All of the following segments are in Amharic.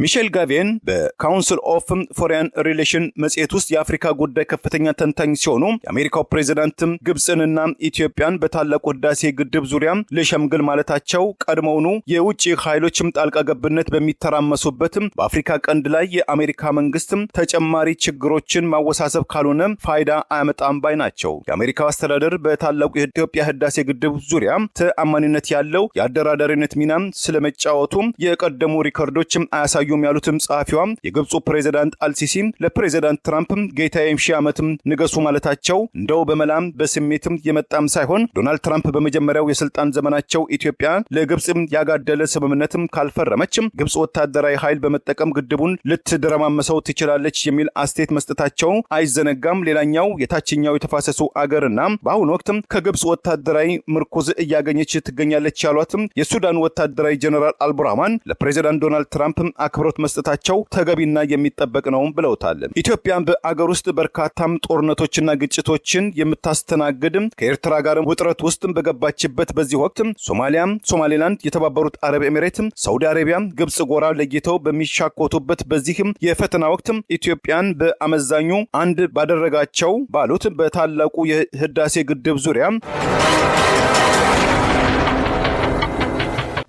ሚሼል ጋቬን በካውንስል ኦፍ ፎሬን ሪሌሽን መጽሔት ውስጥ የአፍሪካ ጉዳይ ከፍተኛ ተንታኝ ሲሆኑ የአሜሪካው ፕሬዝዳንት ግብጽንና ኢትዮጵያን በታላቁ ህዳሴ ግድብ ዙሪያ ለሸምግል ማለታቸው ቀድሞውኑ የውጭ ኃይሎችም ጣልቃ ገብነት በሚተራመሱበት በአፍሪካ ቀንድ ላይ የአሜሪካ መንግስት ተጨማሪ ችግሮችን ማወሳሰብ ካልሆነ ፋይዳ አያመጣም ባይ ናቸው። የአሜሪካው አስተዳደር በታላቁ የኢትዮጵያ ህዳሴ ግድብ ዙሪያ ተአማኒነት ያለው የአደራዳሪነት ሚና ስለመጫወቱ የቀደሙ ሪከርዶችም አያሳዩም ያሉትም ጸሐፊዋ የግብፁ ፕሬዝዳንት አልሲሲ ለፕሬዝዳንት ትራምፕ ጌታዬም ሺህ ዓመትም ንገሱ ማለታቸው እንደው በመላም በስሜትም የመጣም ሳይሆን ዶናልድ ትራምፕ በመጀመሪያው የስልጣን ዘመናቸው ኢትዮጵያ ለግብጽ ያጋደለ ስምምነትም ካልፈረመችም ግብጽ ወታደራዊ ኃይል በመጠቀም ግድቡን ልትደረማመሰው ትችላለች የሚል አስተያየት መስጠታቸው አይዘነጋም። ሌላኛው የታችኛው የተፋሰሱ አገርና በአሁኑ ወቅት ከግብጽ ወታደራዊ ምርኩዝ እያገኘች ትገኛለች ያሏትም የሱዳን ወታደራዊ ጀነራል አልቡርሃን ለፕሬዝዳንት ዶናልድ ትራምፕ አክብሮት መስጠታቸው ተገቢና የሚጠበቅ ነው ብለውታል። ኢትዮጵያ በአገር ውስጥ በርካታም ጦርነቶችና ግጭቶችን የምታስተናግድ ከኤርትራ ጋር ውጥረት ውስጥ በገባችበት በዚህ ወቅት ሶማሊያ፣ ሶማሌላንድ፣ የተባበሩት አረብ ኤሚሬት፣ ሳውዲ አረቢያ፣ ግብጽ ጎራ ለይተው በሚሻቆቱበት በዚህም የፈተና ወቅት ኢትዮጵያን በአመዛኙ አንድ ባደረጋቸው ባሉት በታላቁ የህዳሴ ግድብ ዙሪያ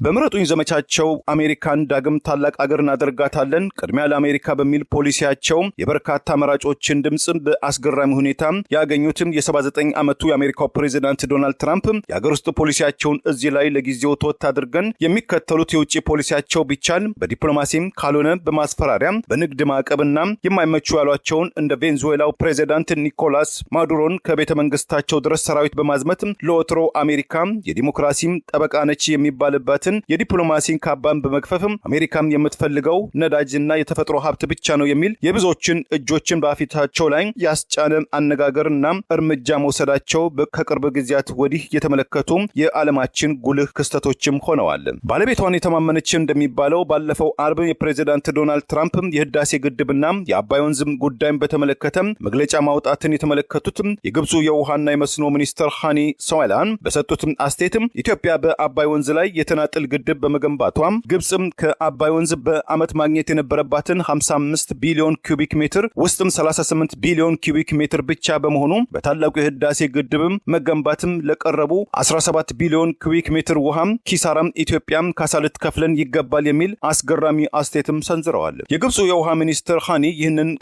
በምረጡኝ ዘመቻቸው አሜሪካን ዳግም ታላቅ አገር እናደርጋታለን ቅድሚያ ለአሜሪካ በሚል ፖሊሲያቸው የበርካታ መራጮችን ድምጽ በአስገራሚ ሁኔታ ያገኙትም የ79 ዓመቱ የአሜሪካው ፕሬዝዳንት ዶናልድ ትራምፕ የአገር ውስጥ ፖሊሲያቸውን እዚህ ላይ ለጊዜው ተወት አድርገን የሚከተሉት የውጭ ፖሊሲያቸው ቢቻል በዲፕሎማሲም ካልሆነ በማስፈራሪያ በንግድ ማዕቀብና የማይመቹ ያሏቸውን እንደ ቬንዙዌላው ፕሬዝዳንት ኒኮላስ ማዱሮን ከቤተ መንግስታቸው ድረስ ሰራዊት በማዝመት ለወትሮ አሜሪካ የዲሞክራሲም ጠበቃ ነች የሚባልበት የዲፕሎማሲን ካባን በመክፈፍም አሜሪካም የምትፈልገው ነዳጅና የተፈጥሮ ሀብት ብቻ ነው የሚል የብዙዎችን እጆችን በአፊታቸው ላይ ያስጫነ አነጋገርና እርምጃ መውሰዳቸው ከቅርብ ጊዜያት ወዲህ የተመለከቱ የዓለማችን ጉልህ ክስተቶችም ሆነዋል። ባለቤቷን የተማመነች እንደሚባለው ባለፈው አርብ የፕሬዝዳንት ዶናልድ ትራምፕ የህዳሴ ግድብና የአባይ ወንዝ ጉዳይን በተመለከተ መግለጫ ማውጣትን የተመለከቱት የግብፁ የውሃና የመስኖ ሚኒስትር ሃኒ ሰዋላን በሰጡት አስተያየት ኢትዮጵያ በአባይ ወንዝ ላይ የተናጠል ግድብ በመገንባቷም ግብጽም ከአባይ ወንዝ በአመት ማግኘት የነበረባትን 55 ቢሊዮን ኩቢክ ሜትር ውስጥም 38 ቢሊዮን ኩቢክ ሜትር ብቻ በመሆኑ በታላቁ የህዳሴ ግድብም መገንባትም ለቀረቡ 17 ቢሊዮን ኩቢክ ሜትር ውሃም ኪሳራም ኢትዮጵያም ካሳ ልትከፍለን ይገባል የሚል አስገራሚ አስተያየትም ሰንዝረዋል። የግብፁ የውሃ ሚኒስትር ሃኒ ይህንን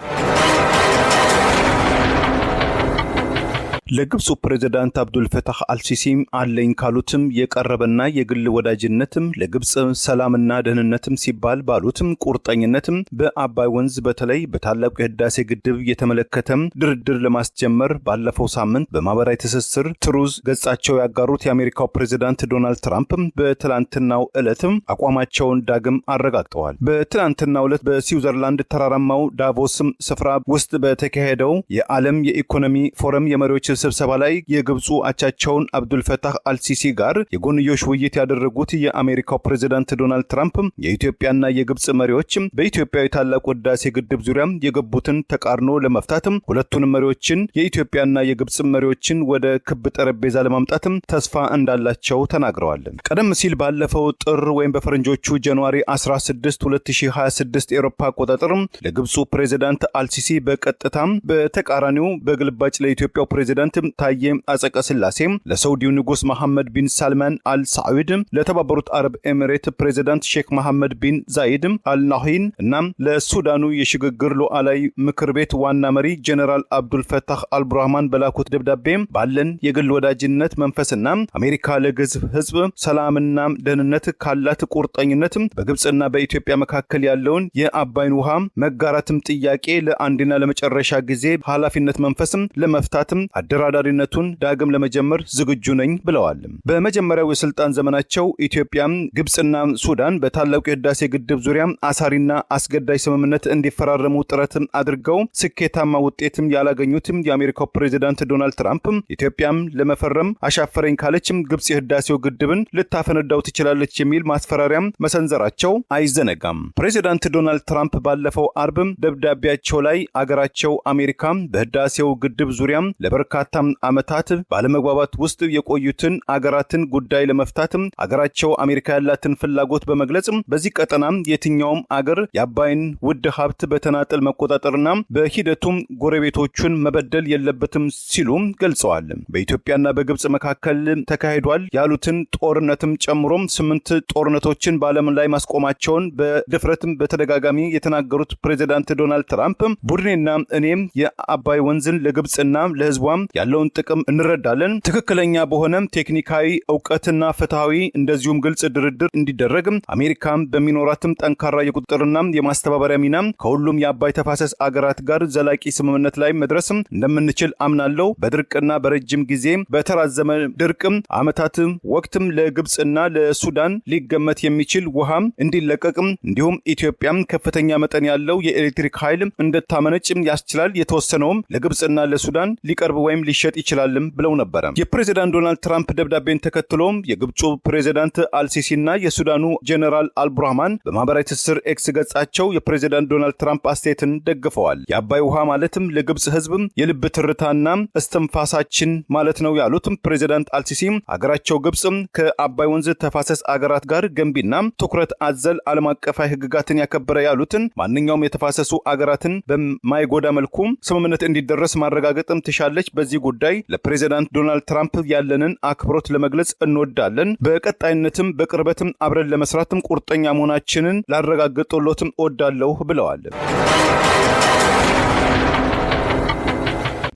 ለግብፁ ፕሬዝዳንት አብዱል ፈታህ አልሲሲ አለኝ ካሉትም የቀረበና የግል ወዳጅነትም ለግብፅ ሰላምና ደህንነትም ሲባል ባሉትም ቁርጠኝነትም በአባይ ወንዝ በተለይ በታላቁ የህዳሴ ግድብ የተመለከተም ድርድር ለማስጀመር ባለፈው ሳምንት በማህበራዊ ትስስር ትሩዝ ገጻቸው ያጋሩት የአሜሪካው ፕሬዝዳንት ዶናልድ ትራምፕ በትላንትናው ዕለትም አቋማቸውን ዳግም አረጋግጠዋል። በትላንትናው ዕለት በስዊዘርላንድ ተራራማው ዳቮስ ስፍራ ውስጥ በተካሄደው የዓለም የኢኮኖሚ ፎረም የመሪዎች ስብሰባ ላይ የግብፁ አቻቸውን አብዱል ፈታህ አልሲሲ ጋር የጎንዮሽ ውይይት ያደረጉት የአሜሪካው ፕሬዝዳንት ዶናልድ ትራምፕ የኢትዮጵያና የግብፅ መሪዎች በኢትዮጵያ የታላቁ ህዳሴ ግድብ ዙሪያ የገቡትን ተቃርኖ ለመፍታት ሁለቱንም መሪዎችን የኢትዮጵያና የግብፅ መሪዎችን ወደ ክብ ጠረጴዛ ለማምጣት ተስፋ እንዳላቸው ተናግረዋል። ቀደም ሲል ባለፈው ጥር ወይም በፈረንጆቹ ጃንዋሪ 16 2026 የአውሮፓ አቆጣጠር ለግብፁ ፕሬዝዳንት አልሲሲ በቀጥታ በተቃራኒው በግልባጭ ለኢትዮጵያው ፕሬዝዳንት ታዬ አጸቀ ስላሴ ለሳውዲው ንጉስ መሐመድ ቢን ሳልማን አል ሳዑድ ለተባበሩት አረብ ኤሚሬት ፕሬዝዳንት ሼክ መሐመድ ቢን ዛይድ አል ናሂን እና ለሱዳኑ የሽግግር ሉዓላዊ ምክር ቤት ዋና መሪ ጀነራል አብዱል ፈታህ አልቡርሃን በላኩት ደብዳቤ ባለን የግል ወዳጅነት መንፈስና አሜሪካ ለግዝፍ ህዝብ ሰላምና ደህንነት ካላት ቁርጠኝነት በግብጽና በኢትዮጵያ መካከል ያለውን የአባይን ውሃ መጋራትም ጥያቄ ለአንድና ለመጨረሻ ጊዜ ኃላፊነት መንፈስም ለመፍታትም አደራዳሪነቱን ዳግም ለመጀመር ዝግጁ ነኝ ብለዋል። በመጀመሪያው የስልጣን ዘመናቸው ኢትዮጵያ፣ ግብጽና ሱዳን በታላቁ የህዳሴ ግድብ ዙሪያ አሳሪና አስገዳጅ ስምምነት እንዲፈራረሙ ጥረት አድርገው ስኬታማ ውጤትም ያላገኙትም የአሜሪካው ፕሬዝዳንት ዶናልድ ትራምፕ ኢትዮጵያም ለመፈረም አሻፈረኝ ካለችም ግብጽ የህዳሴው ግድብን ልታፈነዳው ትችላለች የሚል ማስፈራሪያም መሰንዘራቸው አይዘነጋም። ፕሬዝዳንት ዶናልድ ትራምፕ ባለፈው አርብ ደብዳቤያቸው ላይ አገራቸው አሜሪካ በህዳሴው ግድብ ዙሪያ ለበርካታ ለበርካታ ዓመታት ባለመግባባት ውስጥ የቆዩትን አገራትን ጉዳይ ለመፍታት አገራቸው አሜሪካ ያላትን ፍላጎት በመግለጽ በዚህ ቀጠና የትኛውም አገር የአባይን ውድ ሀብት በተናጠል መቆጣጠርና በሂደቱም ጎረቤቶቹን መበደል የለበትም ሲሉ ገልጸዋል። በኢትዮጵያና በግብጽ መካከል ተካሂዷል ያሉትን ጦርነትም ጨምሮ 8 ጦርነቶችን በዓለም ላይ ማስቆማቸውን በድፍረትም በተደጋጋሚ የተናገሩት ፕሬዚዳንት ዶናልድ ትራምፕ ቡድኔና እኔም የአባይ ወንዝን ለግብጽና ለሕዝቧም ያለውን ጥቅም እንረዳለን፣ ትክክለኛ በሆነም ቴክኒካዊ ዕውቀትና ፍትሃዊ እንደዚሁም ግልጽ ድርድር እንዲደረግ አሜሪካም በሚኖራትም ጠንካራ የቁጥጥርና የማስተባበሪያ ሚና ከሁሉም የአባይ ተፋሰስ አገራት ጋር ዘላቂ ስምምነት ላይ መድረስ እንደምንችል አምናለሁ። በድርቅና በረጅም ጊዜ በተራዘመ ድርቅም ዓመታት ወቅትም ለግብጽና ለሱዳን ሊገመት የሚችል ውሃ እንዲለቀቅም እንዲሁም ኢትዮጵያም ከፍተኛ መጠን ያለው የኤሌክትሪክ ኃይል እንድታመነጭ ያስችላል። የተወሰነውም ለግብጽና ለሱዳን ሊቀርብ ወይም ሊሸጥ ይችላልም ብለው ነበር። የፕሬዚዳንት ዶናልድ ትራምፕ ደብዳቤን ተከትሎ የግብፁ ፕሬዚዳንት አልሲሲና የሱዳኑ ጀነራል አልቡርሃን በማህበራዊ ትስስር ኤክስ ገጻቸው የፕሬዚዳንት ዶናልድ ትራምፕ አስተያየትን ደግፈዋል። የአባይ ውሃ ማለትም ለግብጽ ሕዝብ የልብ ትርታና እስትንፋሳችን ማለት ነው ያሉትም ፕሬዚዳንት አልሲሲ አገራቸው ግብጽ ከአባይ ወንዝ ተፋሰስ አገራት ጋር ገንቢና ትኩረት አዘል ዓለም አቀፋዊ ሕግጋትን ያከበረ ያሉትን ማንኛውም የተፋሰሱ አገራትን በማይጎዳ መልኩ ስምምነት እንዲደረስ ማረጋገጥም ትሻለች። በዚህ ጉዳይ ለፕሬዚዳንት ዶናልድ ትራምፕ ያለንን አክብሮት ለመግለጽ እንወዳለን። በቀጣይነትም በቅርበትም አብረን ለመስራትም ቁርጠኛ መሆናችንን ላረጋግጥሎትም እወዳለሁ ብለዋል።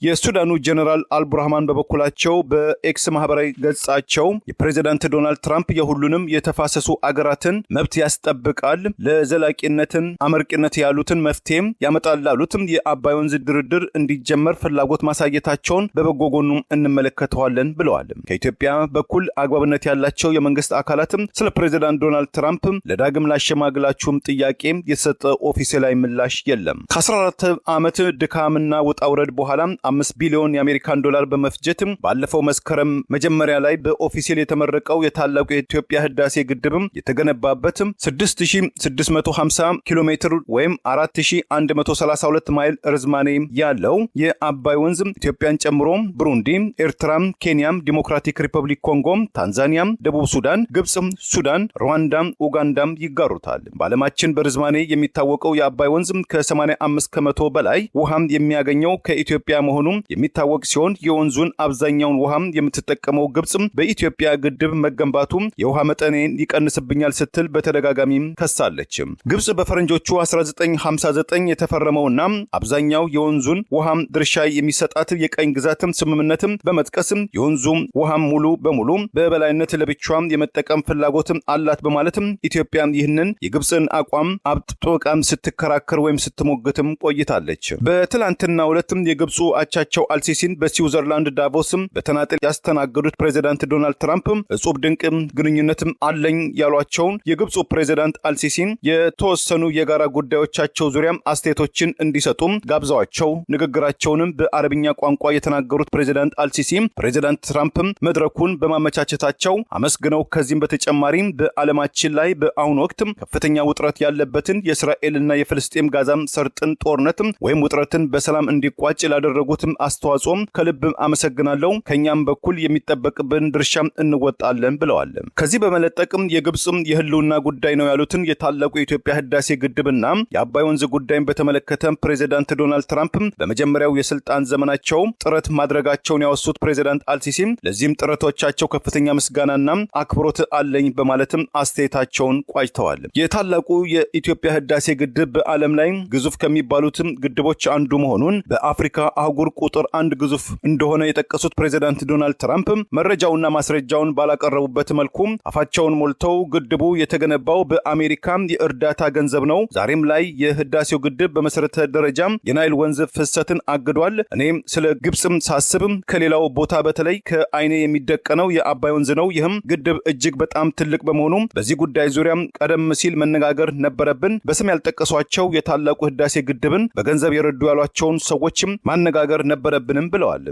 የሱዳኑ ጀነራል አልቡርሃን በበኩላቸው በኤክስ ማህበራዊ ገጻቸው የፕሬዚዳንት ዶናልድ ትራምፕ የሁሉንም የተፋሰሱ አገራትን መብት ያስጠብቃል፣ ለዘላቂነትን አመርቂነት ያሉትን መፍትሄም ያመጣል ላሉትም የአባይ ወንዝ ድርድር እንዲጀመር ፍላጎት ማሳየታቸውን በበጎ ጎኑ እንመለከተዋለን ብለዋል። ከኢትዮጵያ በኩል አግባብነት ያላቸው የመንግስት አካላትም ስለ ፕሬዚዳንት ዶናልድ ትራምፕ ለዳግም ላሸማግላችሁም ጥያቄ የተሰጠ ኦፊሴላዊ ምላሽ የለም። ከ14 ዓመት ድካምና ውጣ ውረድ በኋላ 5 ቢሊዮን የአሜሪካን ዶላር በመፍጀት ባለፈው መስከረም መጀመሪያ ላይ በኦፊሴል የተመረቀው የታላቁ የኢትዮጵያ ህዳሴ ግድብ የተገነባበት 6650 ኪሎ ሜትር ወይም 4132 ማይል ርዝማኔ ያለው የአባይ ወንዝ ኢትዮጵያን ጨምሮ ብሩንዲ፣ ኤርትራ፣ ኬንያ፣ ዲሞክራቲክ ሪፐብሊክ ኮንጎ፣ ታንዛኒያ፣ ደቡብ ሱዳን፣ ግብጽ፣ ሱዳን፣ ሩዋንዳ፣ ኡጋንዳ ይጋሩታል። በዓለማችን በርዝማኔ የሚታወቀው የአባይ ወንዝ ከ85 ከመቶ በላይ ውሃም የሚያገኘው ከኢትዮጵያ መሆኑ የሚታወቅ ሲሆን የወንዙን አብዛኛውን ውሃ የምትጠቀመው ግብጽ በኢትዮጵያ ግድብ መገንባቱ የውሃ መጠኔን ይቀንስብኛል ስትል በተደጋጋሚ ከሳለች። ግብጽ በፈረንጆቹ 1959 የተፈረመውና አብዛኛው የወንዙን ውሃ ድርሻ የሚሰጣት የቀኝ ግዛት ስምምነት በመጥቀስ የወንዙ ውሃ ሙሉ በሙሉ በበላይነት ለብቻዋ የመጠቀም ፍላጎት አላት በማለት ኢትዮጵያ ይህንን የግብጽን አቋም አጥብቃ ስትከራከር ወይም ስትሞግትም ቆይታለች። በትላንትናው ዕለት የግብጹ አቻቸው አልሲሲን በስዊዘርላንድ ዳቮስም በተናጠል ያስተናገዱት ፕሬዚዳንት ዶናልድ ትራምፕ እጹብ ድንቅ ግንኙነትም አለኝ ያሏቸውን የግብፁ ፕሬዚዳንት አልሲሲን የተወሰኑ የጋራ ጉዳዮቻቸው ዙሪያ አስተያየቶችን እንዲሰጡም ጋብዘዋቸው ንግግራቸውንም በአረብኛ ቋንቋ የተናገሩት ፕሬዚዳንት አልሲሲ ፕሬዚዳንት ትራምፕ መድረኩን በማመቻቸታቸው አመስግነው ከዚህም በተጨማሪ በዓለማችን ላይ በአሁኑ ወቅት ከፍተኛ ውጥረት ያለበትን የእስራኤልና የፍልስጤም ጋዛም ሰርጥን ጦርነት ወይም ውጥረትን በሰላም እንዲቋጭ ላደረጉትም አስተዋጽኦም ከልብ አመሰግናለሁ። ከኛም በኩል የሚጠበቅብን ድርሻም እንወጣለን ብለዋል። ከዚህ በመለጠቅም የግብጽም የህልውና ጉዳይ ነው ያሉትን የታላቁ የኢትዮጵያ ህዳሴ ግድብና የአባይ ወንዝ ጉዳይን በተመለከተ ፕሬዚዳንት ዶናልድ ትራምፕ በመጀመሪያው የስልጣን ዘመናቸው ጥረት ማድረጋቸውን ያወሱት ፕሬዚዳንት አልሲሲ ለዚህም ጥረቶቻቸው ከፍተኛ ምስጋናና አክብሮት አለኝ በማለትም አስተያየታቸውን ቋጭተዋል። የታላቁ የኢትዮጵያ ህዳሴ ግድብ በዓለም ላይ ግዙፍ ከሚባሉት ግድቦች አንዱ መሆኑን በአፍሪካ አህጉር ቁጥር 1 ግዙፍ እንደሆነ የጠቀሱት ፕሬዚዳንት ዶናልድ ትራምፕ መረጃውና ማስረጃውን ባላቀረቡበት መልኩ አፋቸውን ሞልተው ግድቡ የተገነባው በአሜሪካ የእርዳታ ገንዘብ ነው፣ ዛሬም ላይ የህዳሴው ግድብ በመሰረተ ደረጃ የናይል ወንዝ ፍሰትን አግዷል፣ እኔም ስለ ግብጽም ሳስብ ከሌላው ቦታ በተለይ ከአይኔ የሚደቀነው የአባይ ወንዝ ነው፣ ይህም ግድብ እጅግ በጣም ትልቅ በመሆኑ በዚህ ጉዳይ ዙሪያ ቀደም ሲል መነጋገር ነበረብን፣ በስም ያልጠቀሷቸው የታላቁ ህዳሴ ግድብን በገንዘብ የረዱ ያሏቸውን ሰዎችም ማነጋገር ነበረብንም ብለዋል።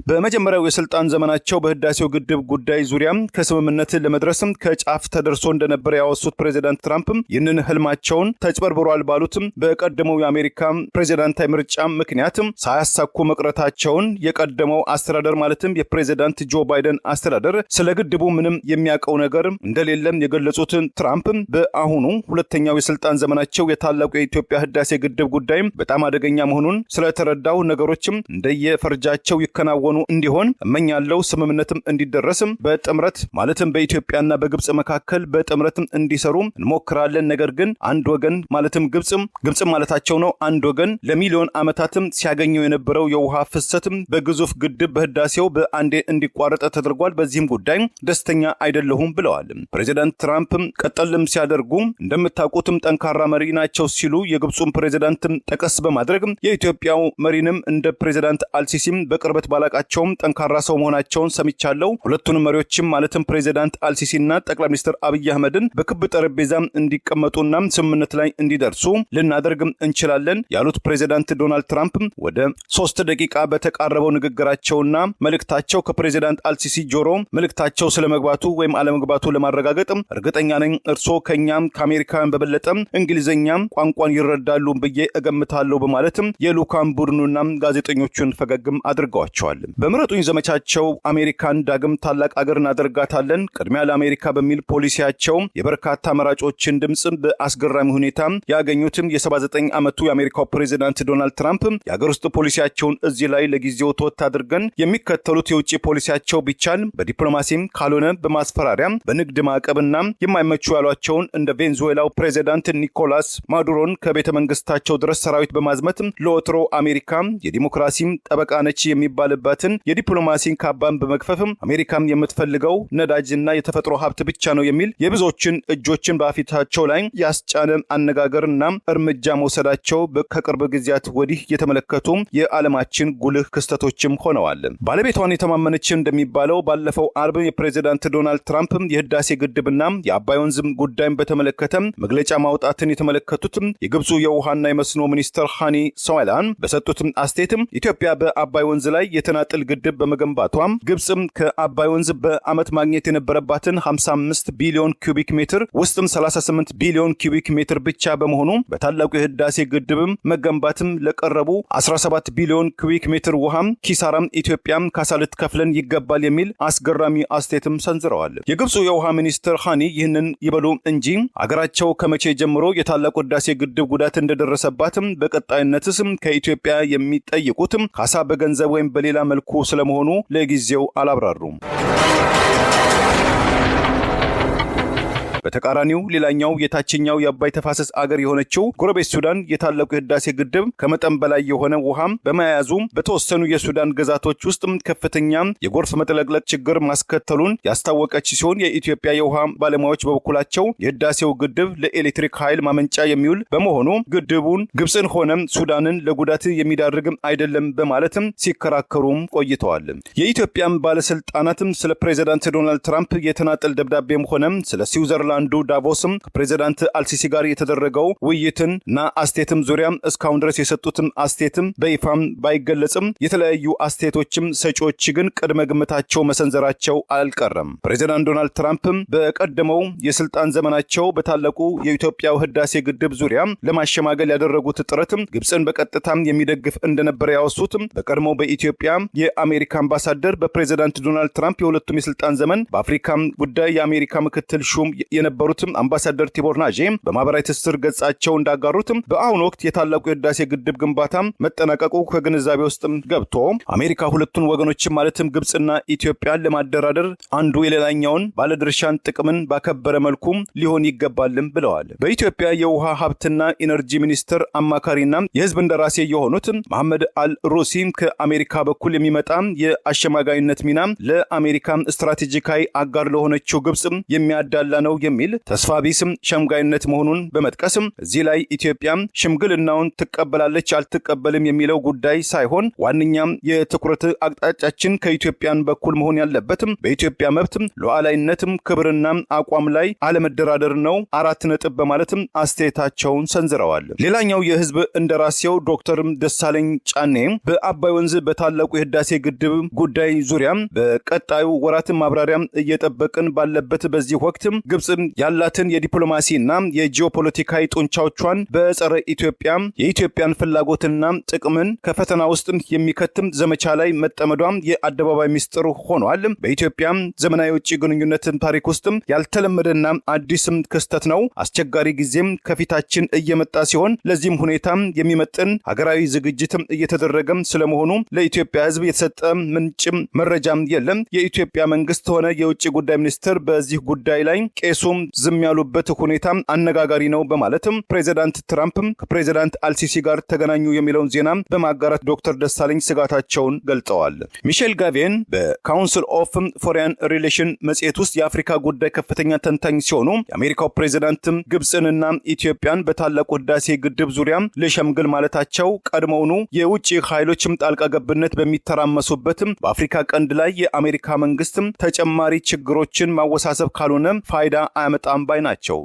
በመጀመሪያው የስልጣን ዘመናቸው በህዳሴው ግድብ ጉዳይ ዙሪያ ከስምምነት ለመድረስ ከጫፍ ተደርሶ እንደነበር ያወሱት ፕሬዚዳንት ትራምፕ ይህንን ህልማቸውን ተጭበርብሯል ባሉትም በቀደመው የአሜሪካ ፕሬዚዳንታዊ ምርጫ ምክንያት ሳያሳኩ መቅረታቸውን የቀደመው አስተዳደር ማለትም የፕሬዚዳንት ጆ ባይደን አስተዳደር ስለ ግድቡ ምንም የሚያውቀው ነገር እንደሌለም የገለጹት ትራምፕ በአሁኑ ሁለተኛው የስልጣን ዘመናቸው የታላቁ የኢትዮጵያ ህዳሴ ግድብ ጉዳይ በጣም አደገኛ መሆኑን ስለተረዳው ነገሮችም እንደየፈርጃቸው ይከናወኑ እንዲሆን እመኛለሁ። ስምምነትም እንዲደረስም በጥምረት ማለትም በኢትዮጵያና በግብጽ መካከል በጥምረትም እንዲሰሩ እንሞክራለን። ነገር ግን አንድ ወገን ማለትም ግብጽ ማለታቸው ነው አንድ ወገን ለሚሊዮን ዓመታትም ሲያገኘው የነበረው የውሃ ፍሰትም በግዙፍ ግድብ በህዳሴው በአንዴ እንዲቋረጥ ተደርጓል። በዚህም ጉዳይ ደስተኛ አይደለሁም ብለዋል። ፕሬዚዳንት ትራምፕ ቀጠልም ሲያደርጉ እንደምታውቁትም ጠንካራ መሪ ናቸው ሲሉ የግብጹን ፕሬዚዳንት ጠቀስ በማድረግ የኢትዮጵያው መሪንም እንደ ፕሬዚዳንት አልሲሲም በቅርበት ባላቃቸውም ጠንካራ ሰው መሆናቸውን ሰምቻለሁ። ሁለቱንም መሪዎችም ማለትም ፕሬዚዳንት አልሲሲና ጠቅላይ ሚኒስትር አብይ አህመድን በክብ ጠረጴዛ እንዲቀመጡና ስምምነት ላይ እንዲደርሱ ልናደርግ እንችላለን ያሉት ፕሬዚዳንት ዶናልድ ትራምፕ ወደ 3 ደቂቃ በተቃረበው ንግግራቸውና መልእክታቸው ከፕሬዚዳንት አልሲሲ ጆሮ መልእክታቸው ስለመግባቱ ወይም አለመግባቱ ለማረጋገጥ እርግጠኛ ነኝ እርሶ ከኛም ከአሜሪካን በበለጠ እንግሊዘኛ ቋንቋን ይረዳሉ ብዬ እገምታለሁ በማለትም የሉካን ቡድኑና ጋዜጠኞቹን ፈገግም አድርገዋቸዋል። በምረጡኝ ዘመቻቸው አሜሪካን ዳግም ታላቅ አገር እናደርጋታለን ቅድሚያ ለአሜሪካ በሚል ፖሊሲያቸው የበርካታ መራጮችን ድምጽ በአስገራሚ ሁኔታ ያገኙትም የ79 ዓመቱ የአሜሪካው ፕሬዚዳንት ዶናልድ ትራምፕ የአገር ውስጥ ፖሊሲያቸውን እዚህ ላይ ለጊዜው ተወት አድርገን የሚከተሉት የውጭ ፖሊሲያቸው ቢቻል በዲፕሎማሲም ካልሆነ በማስፈራሪያ በንግድ ማዕቀብና የማይመቹ ያሏቸውን እንደ ቬንዙዌላው ፕሬዚዳንት ኒኮላስ ማዱሮን ከቤተ መንግስታቸው ድረስ ሰራዊት በማዝመት ለወትሮ አሜሪካ የዲሞክራሲም ጠበቃ ነች የሚባልባትን የዲፕሎማሲን ካባን በመክፈፍም አሜሪካም የምትፈልገው ነዳጅና የተፈጥሮ ሀብት ብቻ ነው የሚል የብዙዎችን እጆችን በአፊታቸው ላይ ያስጫነ አነጋገርና እርምጃ መውሰዳቸው ከቅርብ ጊዜያት ወዲህ የተመለከቱ የዓለማችን ጉልህ ክስተቶችም ሆነዋል። ባለቤቷን የተማመነች እንደሚባለው ባለፈው አርብ የፕሬዚዳንት ዶናልድ ትራምፕ የህዳሴ ግድብና የአባይ ወንዝ ጉዳይን በተመለከተ መግለጫ ማውጣትን የተመለከቱት የግብፁ የውሃና የመስኖ ሚኒስትር ሃኒ ሰዋላን በሰጡት አስተያየት ኢትዮጵያ በአባይ ወንዝ ላይ የተናጥል ግድብ በመገንባቷ ግብጽ ከአባይ ወንዝ በአመት ማግኘት የነበረባትን 55 ቢሊዮን ኩቢክ ሜትር ውስጥም 38 ቢሊዮን ኩቢክ ሜትር ብቻ በመሆኑ በታላቁ የህዳሴ ግድብ መገንባትም ለቀረቡ 17 ቢሊዮን ኩቢክ ሜትር ውሃም ኪሳራም ኢትዮጵያም ካሳ ልትከፍለን ይገባል የሚል አስገራሚ አስተያየትም ሰንዝረዋል። የግብፁ የውሃ ሚኒስትር ሃኒ ይህንን ይበሉ እንጂ አገራቸው ከመቼ ጀምሮ የታላቁ ህዳሴ ግድብ ጉዳት እንደደረሰባትም በቀጣይነትስም ከኢትዮጵያ የሚጠይቁትም ካሳ በገንዘብ ወይም በሌላ መልኩ ስለመሆኑ ለጊዜው አላብራሩም። በተቃራኒው ሌላኛው የታችኛው የአባይ ተፋሰስ አገር የሆነችው ጎረቤት ሱዳን የታላቁ የህዳሴ ግድብ ከመጠን በላይ የሆነ ውሃም በመያዙ በተወሰኑ የሱዳን ግዛቶች ውስጥ ከፍተኛ የጎርፍ መጥለቅለቅ ችግር ማስከተሉን ያስታወቀች ሲሆን የኢትዮጵያ የውሃ ባለሙያዎች በበኩላቸው የህዳሴው ግድብ ለኤሌክትሪክ ኃይል ማመንጫ የሚውል በመሆኑ ግድቡን ግብፅን ሆነ ሱዳንን ለጉዳት የሚዳርግ አይደለም በማለትም ሲከራከሩም ቆይተዋል። የኢትዮጵያ ባለስልጣናትም ስለ ፕሬዚዳንት ዶናልድ ትራምፕ የተናጠል ደብዳቤም ሆነ ስለ ስዊዘርላንድ አንዱ ዳቮስም ከፕሬዚዳንት አልሲሲ ጋር የተደረገው ውይይትና አስተያየትም ዙሪያ እስካሁን ድረስ የሰጡትም አስተያየትም በይፋም ባይገለጽም የተለያዩ አስተያየቶችም ሰጪዎች ግን ቅድመ ግምታቸው መሰንዘራቸው አልቀረም። ፕሬዚዳንት ዶናልድ ትራምፕ በቀደመው የስልጣን ዘመናቸው በታላቁ የኢትዮጵያው ህዳሴ ግድብ ዙሪያ ለማሸማገል ያደረጉት ጥረትም ግብፅን በቀጥታም የሚደግፍ እንደነበረ ያወሱት በቀድሞው በኢትዮጵያ የአሜሪካ አምባሳደር በፕሬዚዳንት ዶናልድ ትራምፕ የሁለቱም የስልጣን ዘመን በአፍሪካ ጉዳይ የአሜሪካ ምክትል ሹም የነበሩትም አምባሳደር ቲቦር ናጄ በማህበራዊ ትስስር ገጻቸው እንዳጋሩትም በአሁኑ ወቅት የታላቁ የህዳሴ ግድብ ግንባታ መጠናቀቁ ከግንዛቤ ውስጥም ገብቶ አሜሪካ ሁለቱን ወገኖችም ማለትም ግብጽና ኢትዮጵያን ለማደራደር አንዱ የሌላኛውን ባለድርሻን ጥቅምን ባከበረ መልኩ ሊሆን ይገባልም ብለዋል። በኢትዮጵያ የውሃ ሀብትና ኢነርጂ ሚኒስትር አማካሪና የህዝብ እንደራሴ የሆኑት መሐመድ አልሩሲ ከአሜሪካ በኩል የሚመጣ የአሸማጋይነት ሚና ለአሜሪካ ስትራቴጂካዊ አጋር ለሆነችው ግብጽ የሚያዳላ ነው የሚል ተስፋ ቢስም ሸምጋይነት መሆኑን በመጥቀስም እዚህ ላይ ኢትዮጵያ ሽምግልናውን ትቀበላለች አልተቀበልም የሚለው ጉዳይ ሳይሆን ዋንኛም የትኩረት አቅጣጫችን ከኢትዮጵያን በኩል መሆን ያለበትም በኢትዮጵያ መብትም ሉዓላዊነትም ክብርና አቋም ላይ አለመደራደር ነው 4 ነጥብ በማለትም አስተያየታቸውን ሰንዝረዋል። ሌላኛው የህዝብ እንደራሴው ዶክተር ደሳለኝ ጫኔ በአባይ ወንዝ በታላቁ የህዳሴ ግድብ ጉዳይ ዙሪያ በቀጣዩ ወራት ማብራሪያ እየጠበቅን ባለበት በዚህ ወቅት ግብጽ ያላትን የዲፕሎማሲና የጂኦፖለቲካዊ ጡንቻዎቿን በጸረ ኢትዮጵያ የኢትዮጵያን ፍላጎትና ጥቅምን ከፈተና ውስጥ የሚከትም ዘመቻ ላይ መጠመዷ የአደባባይ ሚስጥር ሆኗል። በኢትዮጵያ ዘመናዊ ውጭ ግንኙነት ታሪክ ውስጥ ያልተለመደና አዲስም ክስተት ነው። አስቸጋሪ ጊዜም ከፊታችን እየመጣ ሲሆን ለዚህም ሁኔታ የሚመጥን ሀገራዊ ዝግጅት እየተደረገ ስለመሆኑ ለኢትዮጵያ ህዝብ የተሰጠ ምንጭም መረጃም የለም። የኢትዮጵያ መንግስት ሆነ የውጭ ጉዳይ ሚኒስትር በዚህ ጉዳይ ላይ ቄሱም ዝም ያሉበት ሁኔታ አነጋጋሪ ነው በማለትም ፕሬዚዳንት ትራምፕ ከፕሬዚዳንት አልሲሲ ጋር ተገናኙ የሚለውን ዜና በማጋራት ዶክተር ደሳለኝ ስጋታቸውን ገልጸዋል። ሚሼል ጋቬን በካውንስል ኦፍ ፎሬን ሪሌሽን መጽሔት ውስጥ የአፍሪካ ጉዳይ ከፍተኛ ተንታኝ ሲሆኑ የአሜሪካው ፕሬዚዳንት ግብጽንና ኢትዮጵያን በታላቁ ህዳሴ ግድብ ዙሪያ ለሸምግል ማለታቸው ቀድሞውኑ የውጭ ኃይሎችም ጣልቃ ገብነት በሚተራመሱበትም በአፍሪካ ቀንድ ላይ የአሜሪካ መንግስትም ተጨማሪ ችግሮችን ማወሳሰብ ካልሆነ ፋይዳ አያመጣም ባይ ናቸው።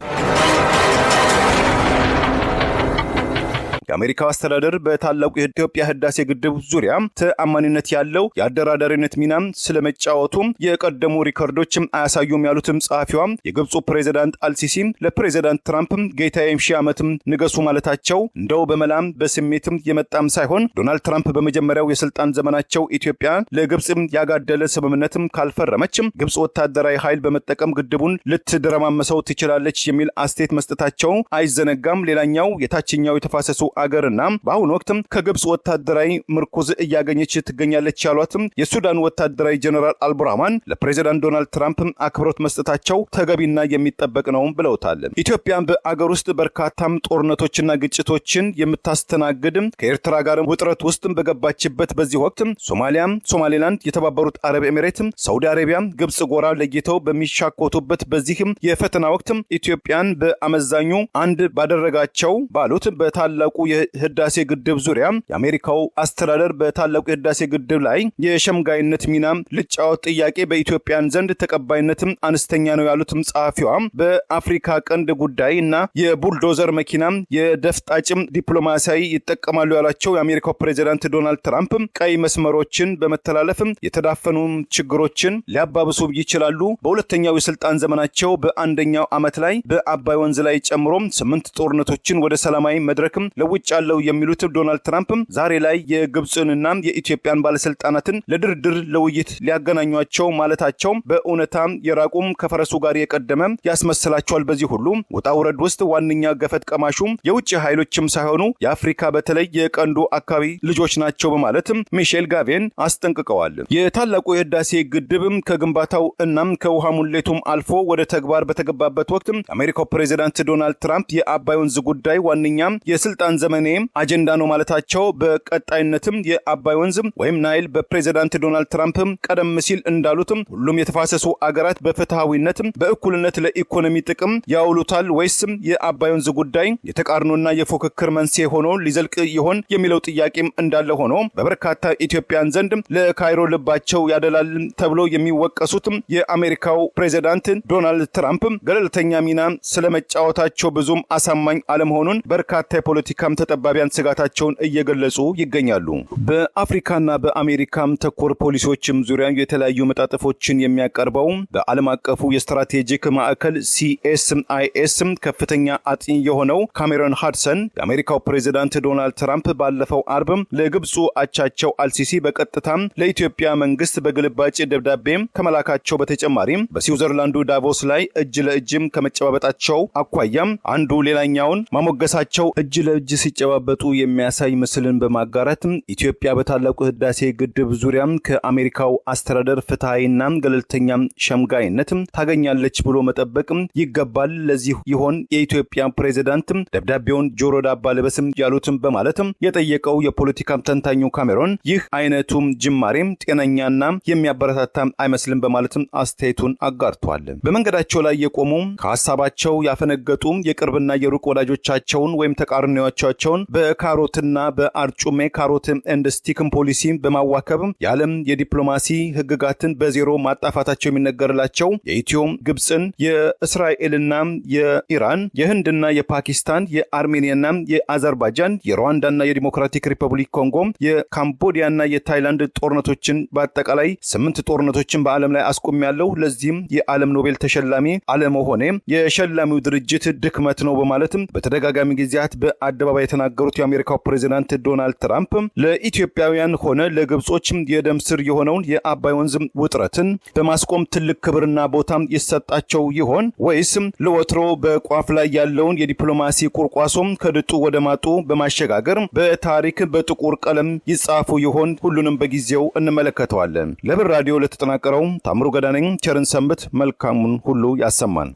የአሜሪካው አስተዳደር በታላቁ የኢትዮጵያ ህዳሴ ግድብ ዙሪያ ተአማኒነት ያለው የአደራዳሪነት ሚና ስለመጫወቱ የቀደሙ ሪከርዶችም አያሳዩም ያሉትም ጸሐፊዋ የግብፁ ፕሬዚዳንት አልሲሲ ለፕሬዚዳንት ትራምፕ ጌታዬም ሺህ ዓመትም ንገሱ ማለታቸው እንደው በመላም በስሜትም የመጣም ሳይሆን ዶናልድ ትራምፕ በመጀመሪያው የስልጣን ዘመናቸው ኢትዮጵያ ለግብፅም ያጋደለ ስምምነትም ካልፈረመችም ግብፅ ወታደራዊ ኃይል በመጠቀም ግድቡን ልትደረማመሰው ትችላለች የሚል አስተያየት መስጠታቸው አይዘነጋም። ሌላኛው የታችኛው የተፋሰሱ አገርና በአሁኑ ወቅት ከግብጽ ወታደራዊ ምርኮዝ እያገኘች ትገኛለች ያሏትም የሱዳን ወታደራዊ ጀነራል አልቡርሃን ለፕሬዚዳንት ዶናልድ ትራምፕ አክብሮት መስጠታቸው ተገቢና የሚጠበቅ ነው ብለውታል። ኢትዮጵያ በአገር ውስጥ በርካታም ጦርነቶችና ግጭቶችን የምታስተናግድ ከኤርትራ ጋር ውጥረት ውስጥ በገባችበት በዚህ ወቅት ሶማሊያ፣ ሶማሌላንድ፣ የተባበሩት አረብ ኤሚሬት፣ ሳውዲ አረቢያ፣ ግብጽ ጎራ ለይተው በሚሻኮቱበት በዚህ የፈተና ወቅት ኢትዮጵያን በአመዛኙ አንድ ባደረጋቸው ባሉት በታላቁ የህዳሴ ግድብ ዙሪያ የአሜሪካው አስተዳደር በታላቁ የህዳሴ ግድብ ላይ የሸምጋይነት ሚና ልጫወት ጥያቄ በኢትዮጵያን ዘንድ ተቀባይነትም አነስተኛ ነው ያሉትም ጸሐፊዋ በአፍሪካ ቀንድ ጉዳይ እና የቡልዶዘር መኪና የደፍጣጭም ዲፕሎማሲያዊ ይጠቀማሉ ያላቸው የአሜሪካው ፕሬዚዳንት ዶናልድ ትራምፕ ቀይ መስመሮችን በመተላለፍ የተዳፈኑ ችግሮችን ሊያባብሱ ይችላሉ። በሁለተኛው የስልጣን ዘመናቸው በአንደኛው ዓመት ላይ በአባይ ወንዝ ላይ ጨምሮ 8 ጦርነቶችን ወደ ሰላማዊ መድረክም ለውጭ ያለው የሚሉት ዶናልድ ትራምፕ ዛሬ ላይ የግብጽንና የኢትዮጵያን ባለስልጣናትን ለድርድር ለውይይት ሊያገናኟቸው ማለታቸው በእውነታ የራቁም ከፈረሱ ጋር የቀደመ ያስመስላቸዋል። በዚህ ሁሉ ወጣ ውረድ ውስጥ ዋነኛ ገፈት ቀማሹ የውጭ ኃይሎችም ሳይሆኑ የአፍሪካ በተለይ የቀንዱ አካባቢ ልጆች ናቸው በማለት ሚሼል ጋቬን አስጠንቅቀዋል። የታላቁ የህዳሴ ግድብ ከግንባታው እናም ከውሃ ሙሌቱም አልፎ ወደ ተግባር በተገባበት ወቅት አሜሪካው ፕሬዚዳንት ዶናልድ ትራምፕ የአባይ ወንዝ ጉዳይ ዋነኛ የስልጣን ዘመኔ አጀንዳ ነው ማለታቸው በቀጣይነትም የአባይ ወንዝ ወይም ናይል በፕሬዚዳንት ዶናልድ ትራምፕ ቀደም ሲል እንዳሉትም ሁሉም የተፋሰሱ አገራት በፍትሃዊነት በእኩልነት ለኢኮኖሚ ጥቅም ያውሉታል ወይስ የአባይ ወንዝ ጉዳይ የተቃርኖና የፉክክር መንስኤ ሆኖ ሊዘልቅ ይሆን የሚለው ጥያቄም እንዳለ ሆኖ በበርካታ ኢትዮጵያን ዘንድ ለካይሮ ልባቸው ያደላል ተብሎ የሚወቀሱት የአሜሪካው ፕሬዚዳንት ዶናልድ ትራምፕ ገለልተኛ ሚና ስለመጫወታቸው ብዙም አሳማኝ አለመሆኑን በርካታ የፖለቲካም ተጠባቢያን ስጋታቸውን እየገለጹ ይገኛሉ። በአፍሪካና በአሜሪካም ተኮር ፖሊሲዎችም ዙሪያ የተለያዩ መጣጥፎችን የሚያቀርበው በዓለም አቀፉ የስትራቴጂክ ማዕከል CSIS ከፍተኛ አጥኚ የሆነው ካሜሮን ሃድሰን የአሜሪካው ፕሬዚዳንት ዶናልድ ትራምፕ ባለፈው አርብ ለግብፁ አቻቸው አልሲሲ በቀጥታ ለኢትዮጵያ መንግስት በግልባጭ ደብዳቤ ከመላካቸው በተጨማሪ በስዊዘርላንዱ ዳቮስ ላይ እጅ ለእጅም ከመጨባበጣቸው አኳያም አንዱ ሌላኛውን ማሞገሳቸው እጅ ለእጅ ሲጨባበጡ የሚያሳይ ምስልን በማጋራት ኢትዮጵያ በታላቁ ህዳሴ ግድብ ዙሪያ ከአሜሪካው አስተዳደር ፍትሃዊና ገለልተኛ ሸምጋይነት ታገኛለች ብሎ መጠበቅ ይገባል። ለዚህ ይሆን የኢትዮጵያ ፕሬዝዳንት ደብዳቤውን ጆሮ ዳባ ልበስም ያሉትም በማለት የጠየቀው የፖለቲካ ተንታኙ ካሜሮን ይህ አይነቱ ጅማሬም ጤነኛና የሚያበረታታ አይመስልም በማለት አስተያየቱን አጋርቷል። በመንገዳቸው ላይ የቆሙ ከሐሳባቸው ያፈነገጡ የቅርብና የሩቅ ወዳጆቻቸውን ወይም ተቃርኒዎቻቸውን በካሮትና በአርጩሜ ካሮት ኤንድ ስቲክም ፖሊሲ በማዋከብ የዓለም የዲፕሎማሲ ህግጋትን በዜሮ ማጣፋታቸው የሚነገርላቸው የኢትዮ ግብፅን የእስራኤልና የኢራን የህንድና የፓኪስታን የአርሜኒያና የአዘርባይጃን የሩዋንዳና የዲሞክራቲክ ሪፐብሊክ ኮንጎ የካምቦዲያና የታይላንድ ጦርነቶችን በአጠቃላይ 8 ጦርነቶችን በዓለም ላይ አስቆሚያለሁ ለዚህም የዓለም ኖቤል ተሸላሚ አለመሆኔ የሸላሚው ድርጅት ድክመት ነው በማለት በተደጋጋሚ ጊዜያት በአደባባይ የተናገሩት የአሜሪካው ፕሬዝዳንት ዶናልድ ትራምፕ ለኢትዮጵያውያን ሆነ ለግብጾች የደም ስር የሆነውን የአባይ ወንዝ ውጥረትን በማስቆም ትልቅ ክብርና ቦታም ይሰጣቸው ይሆን ወይስ ለወትሮ በቋፍ ላይ ያለውን የዲፕሎማሲ ቁርቋሶም ከድጡ ወደ ማጡ በማሸጋገር በታሪክ በጥቁር ቀለም ይጻፉ ይሆን? ሁሉንም በጊዜው እንመለከተዋለን። ለብር ራዲዮ ለተጠናቀረው ታምሩ ገዳነኝ ቸርን ሰንብት። መልካሙን ሁሉ ያሰማን።